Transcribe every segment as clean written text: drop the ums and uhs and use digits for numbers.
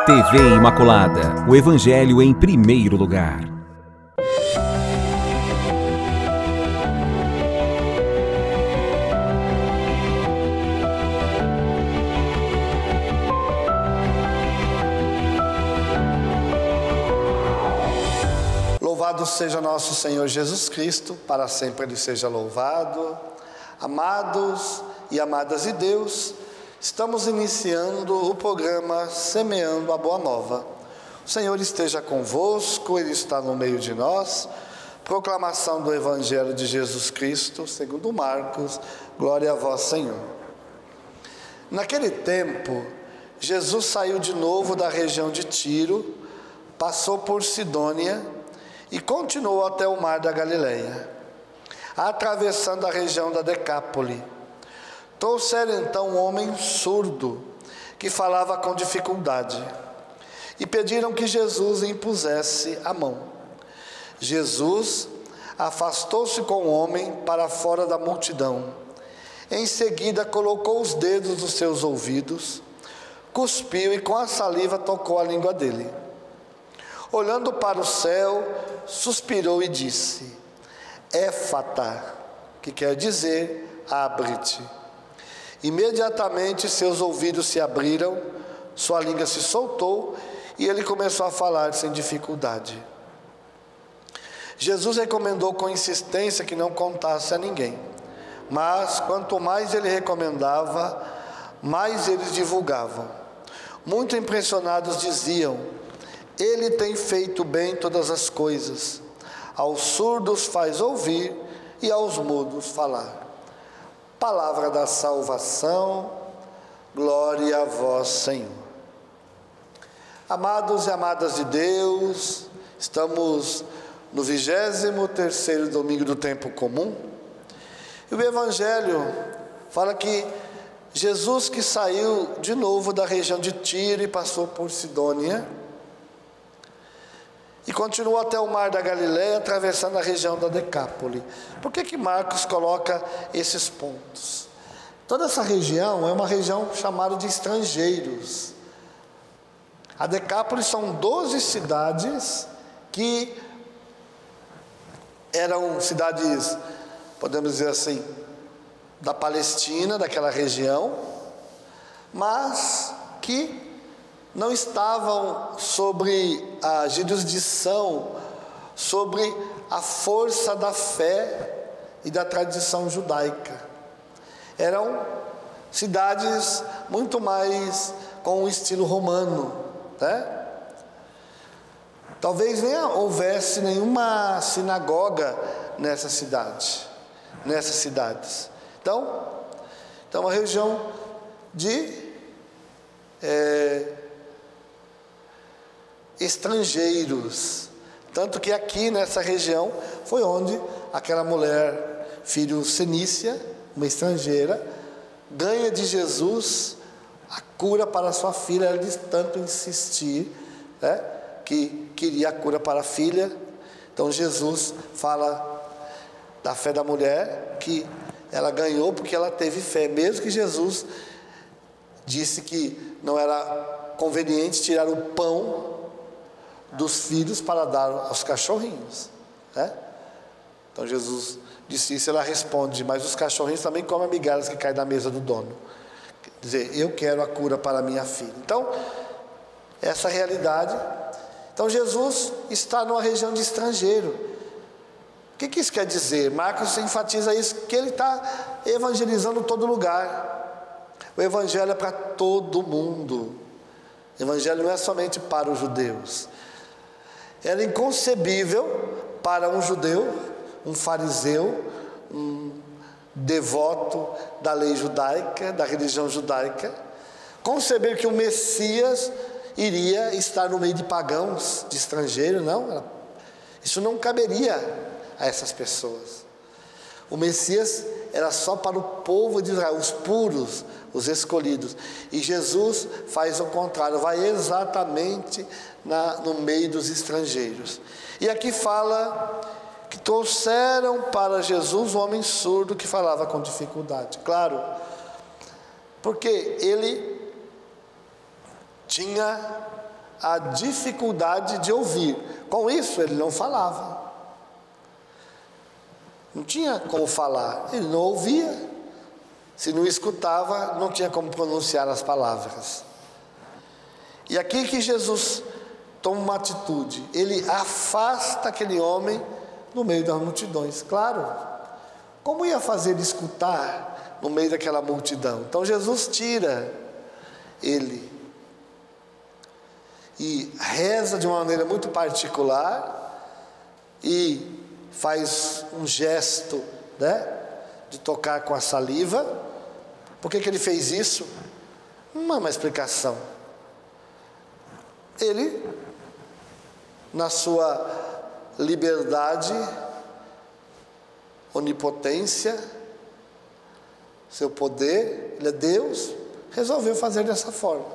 TV Imaculada, o Evangelho em primeiro lugar. Louvado seja nosso Senhor Jesus Cristo, para sempre Ele seja louvado. Amados e amadas de Deus, estamos iniciando o programa Semeando a Boa Nova. O Senhor esteja convosco, Ele está no meio de nós. Proclamação do Evangelho de Jesus Cristo, segundo Marcos. Glória a vós, Senhor. Naquele tempo, Jesus saiu de novo da região de Tiro, passou por Sidônia e continuou até o mar da Galileia, atravessando a região da Decápole. Trouxeram então um homem surdo, que falava com dificuldade, e pediram que Jesus lhe impusesse a mão. Jesus afastou-se com o homem para fora da multidão. Em seguida colocou os dedos nos seus ouvidos, cuspiu e com a saliva tocou a língua dele. Olhando para o céu, suspirou e disse: Éfata, que quer dizer, abre-te. Imediatamente seus ouvidos se abriram, sua língua se soltou e ele começou a falar sem dificuldade. Jesus recomendou com insistência que não contasse a ninguém, mas quanto mais ele recomendava, mais eles divulgavam. Muito impressionados diziam: Ele tem feito bem todas as coisas. Aos surdos faz ouvir e aos mudos falar. Palavra da salvação, glória a vós, Senhor. Amados e amadas de Deus, estamos no 23º domingo do tempo comum. E o Evangelho fala que Jesus, que saiu de novo da região de Tiro e passou por Sidônia, e continuou até o mar da Galileia, atravessando a região da Decápole. Por que Marcos coloca esses pontos? Toda essa região é uma região chamada de estrangeiros. A Decápole são 12 cidades que eram cidades, podemos dizer assim, da Palestina, daquela região, mas que não estavam sobre a jurisdição, sobre a força da fé e da tradição judaica. Eram cidades muito mais com o estilo romano, né? Talvez nem houvesse nenhuma sinagoga nessas cidades. Então, uma região de estrangeiros, tanto que aqui nessa região foi onde aquela mulher filho-cenícia, uma estrangeira, ganha de Jesus a cura para sua filha. Ela de tanto insistir, né, que queria a cura para a filha. Então Jesus fala da fé da mulher, que ela ganhou porque ela teve fé, mesmo que Jesus disse que não era conveniente tirar o pão dos filhos para dar aos cachorrinhos, né? Então Jesus disse isso, ela responde: mas os cachorrinhos também comem migalhas que caem da mesa do dono. Quer dizer, eu quero a cura para minha filha. Então, essa realidade. Então Jesus está numa região de estrangeiro. O que isso quer dizer? Marcos enfatiza isso, que ele está evangelizando todo lugar. O evangelho é para todo mundo. O evangelho não é somente para os judeus. Era inconcebível para um judeu, um fariseu, um devoto da lei judaica, da religião judaica, conceber que o Messias iria estar no meio de pagãos, de estrangeiros. Não, isso não caberia a essas pessoas. O Messias era só para o povo de Israel, os puros, os escolhidos. E Jesus faz o contrário, vai exatamente no meio dos estrangeiros. E aqui fala que trouxeram para Jesus um homem surdo que falava com dificuldade. Claro, porque ele tinha a dificuldade de ouvir. Com isso, ele não falava. Não tinha como falar, ele não ouvia. Se não escutava, não tinha como pronunciar as palavras. E aqui que Jesus toma uma atitude, ele afasta aquele homem no meio das multidões. Claro, como ia fazer ele escutar no meio daquela multidão? Então Jesus tira ele e reza de uma maneira muito particular e faz um gesto, de tocar com a saliva. Por que ele fez isso? Não há uma explicação. Ele, na sua liberdade, onipotência, seu poder, ele é Deus, resolveu fazer dessa forma.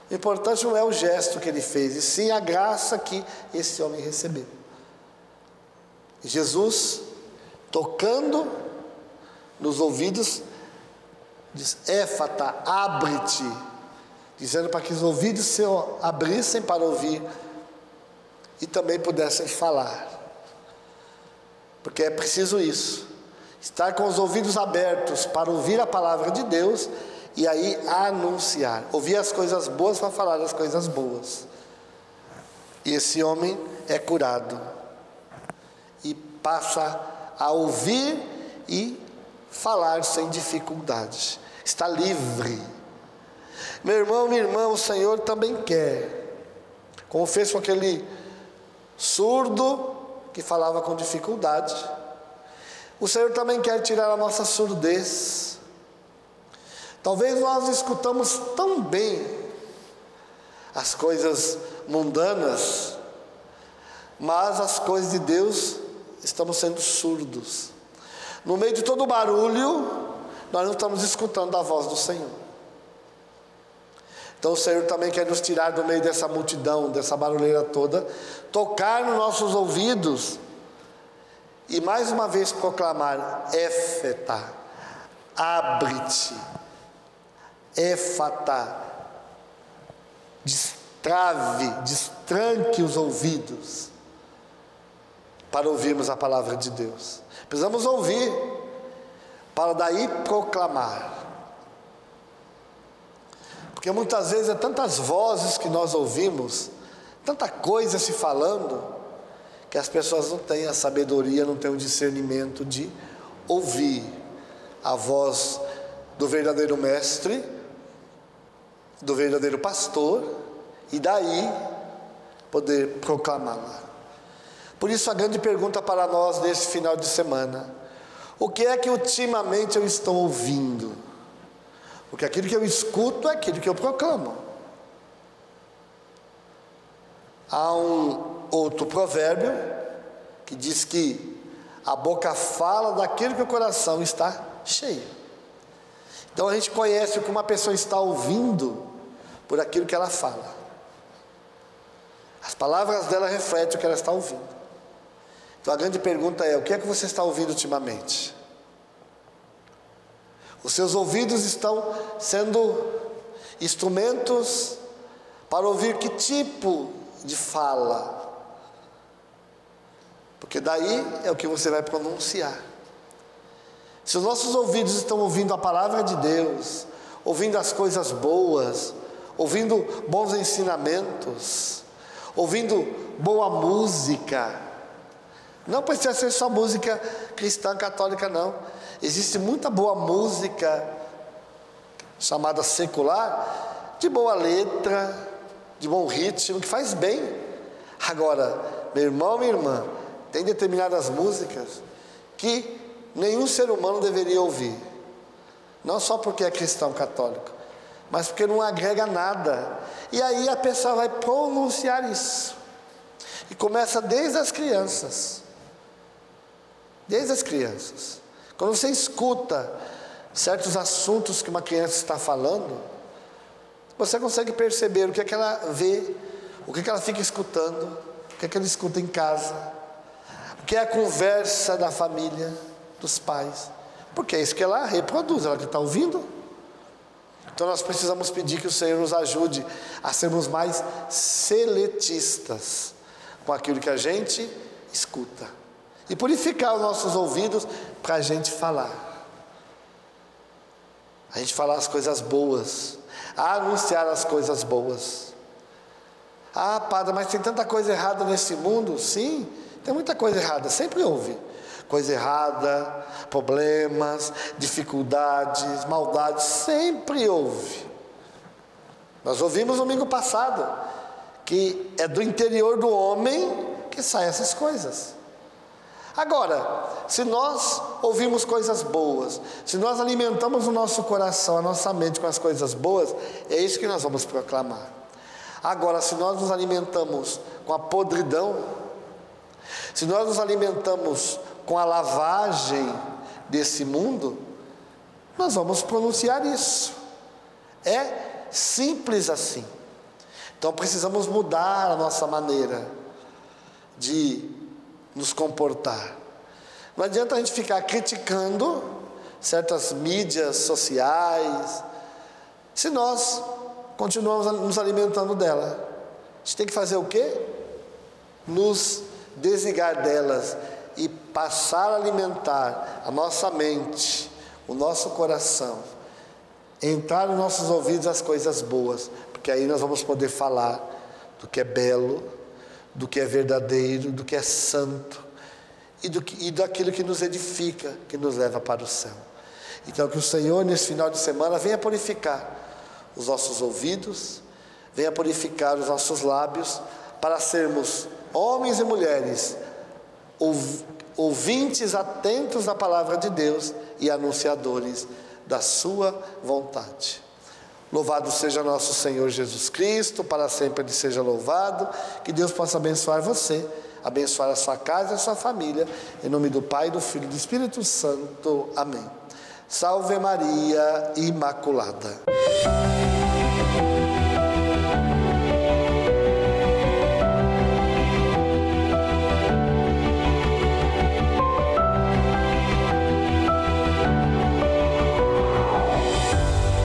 O importante não é o gesto que ele fez, e sim a graça que esse homem recebeu. Jesus, tocando nos ouvidos, diz: Éfata, abre-te, dizendo para que os ouvidos se abrissem para ouvir e também pudessem falar, porque é preciso isso, estar com os ouvidos abertos para ouvir a palavra de Deus e aí anunciar, ouvir as coisas boas para falar as coisas boas. E esse homem é curado e passa a ouvir e falar sem dificuldade, está livre. Meu irmão, minha irmã, o Senhor também quer, como fez com aquele surdo que falava com dificuldade, o Senhor também quer tirar a nossa surdez. Talvez nós escutamos tão bem as coisas mundanas, mas as coisas de Deus estamos sendo surdos. No meio de todo o barulho, nós não estamos escutando a voz do Senhor. Então o Senhor também quer nos tirar do meio dessa multidão, dessa barulheira toda, tocar nos nossos ouvidos e mais uma vez proclamar: Éfeta, abre-te, éfata, destrave, destranque os ouvidos para ouvirmos a palavra de Deus. Precisamos ouvir para daí proclamar. Porque muitas vezes é tantas vozes que nós ouvimos, tanta coisa se falando, que as pessoas não têm a sabedoria, não têm o discernimento de ouvir a voz do verdadeiro mestre, do verdadeiro pastor, e daí poder proclamá-la. Por isso a grande pergunta para nós nesse final de semana: o que é que ultimamente eu estou ouvindo? Porque aquilo que eu escuto é aquilo que eu proclamo. Há um outro provérbio que diz que a boca fala daquilo que o coração está cheio. Então a gente conhece o que uma pessoa está ouvindo por aquilo que ela fala. As palavras dela refletem o que ela está ouvindo. Então a grande pergunta é: o que é que você está ouvindo ultimamente? Os seus ouvidos estão sendo instrumentos para ouvir que tipo de fala? Porque daí é o que você vai pronunciar. Se os nossos ouvidos estão ouvindo a palavra de Deus, ouvindo as coisas boas, ouvindo bons ensinamentos, ouvindo boa música, não precisa ser só música cristã, católica, não. Existe muita boa música, chamada secular, de boa letra, de bom ritmo, que faz bem. Agora, meu irmão, minha irmã, tem determinadas músicas que nenhum ser humano deveria ouvir. Não só porque é cristão católico, mas porque não agrega nada. E aí a pessoa vai pronunciar isso. E começa desde as crianças. Desde as crianças. Quando você escuta certos assuntos que uma criança está falando, você consegue perceber o que é que ela vê, o que é que ela fica escutando, o que é que ela escuta em casa, o que é a conversa da família, dos pais, porque é isso que ela reproduz, ela que está ouvindo. Então nós precisamos pedir que o Senhor nos ajude a sermos mais seletistas com aquilo que a gente escuta. E purificar os nossos ouvidos para a gente falar. A gente falar as coisas boas. A anunciar as coisas boas. Ah, padre, mas tem tanta coisa errada nesse mundo. Sim, tem muita coisa errada, sempre houve coisa errada, problemas, dificuldades, maldades, sempre houve. Nós ouvimos no domingo passado que é do interior do homem que saem essas coisas. Agora, se nós ouvimos coisas boas, se nós alimentamos o nosso coração, a nossa mente com as coisas boas, é isso que nós vamos proclamar. Agora, se nós nos alimentamos com a podridão, se nós nos alimentamos com a lavagem desse mundo, nós vamos pronunciar isso. É simples assim. Então precisamos mudar a nossa maneira de nos comportar. Não adianta a gente ficar criticando certas mídias sociais, se nós continuamos nos alimentando dela. A gente tem que fazer o quê? Nos desligar delas e passar a alimentar a nossa mente, o nosso coração, entrar nos nossos ouvidos as coisas boas, porque aí nós vamos poder falar do que é belo, do que é verdadeiro, do que é santo e daquilo que nos edifica, que nos leva para o céu. Então que o Senhor nesse final de semana venha purificar os nossos ouvidos, venha purificar os nossos lábios, para sermos homens e mulheres ouvintes atentos à palavra de Deus e anunciadores da sua vontade. Louvado seja nosso Senhor Jesus Cristo, para sempre Ele seja louvado. Que Deus possa abençoar você, abençoar a sua casa e a sua família, em nome do Pai, do Filho e do Espírito Santo. Amém. Salve Maria Imaculada.